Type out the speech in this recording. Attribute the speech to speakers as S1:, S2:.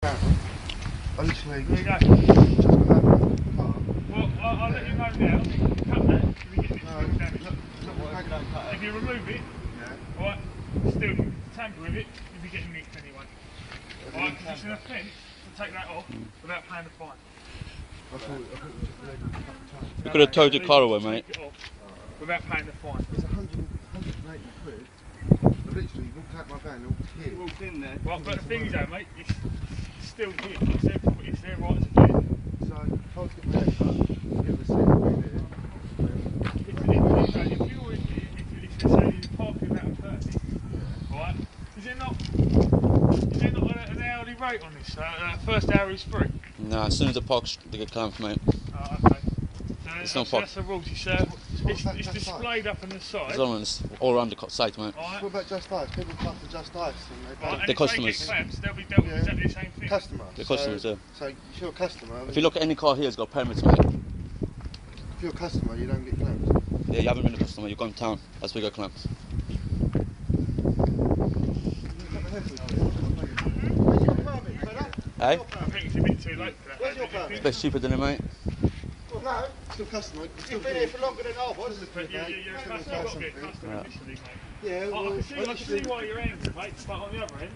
S1: I literally
S2: There you go.
S1: just got out of the car.
S2: Well, I'll let you know now. Cut that if you get this
S1: No,
S2: damage. If you remove it,
S1: yeah.
S2: alright, still tamper with it, you'll be getting nicked anyway. Alright, because it's an offence to take that off without paying the fine.
S1: I thought it was just legal a couple of times.
S3: You could have towed your car away, mate.
S2: Take it off without paying the fine.
S1: It's 180 quid. I literally walked out my van all here.
S4: Walked in there.
S2: Well, but the thing is though, mate, it's still here. It's their property, it's their right to do it.
S1: So if I was getting my hair cut, get the seat over here.
S2: If you're saying you're parking without permit, right, is there not an hourly rate on this? First hour is free?
S3: Nah, as soon as the parks, they get clamped, mate.
S2: Oh, okay.
S3: It's
S2: So
S3: not park.
S2: that's the rules, it's displayed up on the side.
S3: It's all around the site, mate.
S2: Right.
S1: What about Just Ice? People come to Just Ice and they
S2: Right,
S1: pay.
S2: and
S3: The
S2: if
S3: customers.
S2: they get clamps, they'll be dealt with exactly the same thing.
S1: Customer.
S3: The customers, yeah.
S1: So if you're a customer,
S3: If you look at any car here, it's got permits, mate.
S1: if you're a customer, you don't get clamped.
S3: Yeah, you haven't been a customer, you've gone town. That's where you get clamped. Hey?
S2: I think it's a bit too late for that.
S4: Where's your permit?
S3: It's a bit stupid, isn't it, mate?
S4: Well, no,
S1: Still customer.
S4: you've been here for longer than I was.
S2: But you're a customer, you've got to be a customer initially, mate.
S1: Yeah,
S2: I
S1: well,
S2: can see why you're angry, mate, but on the other end,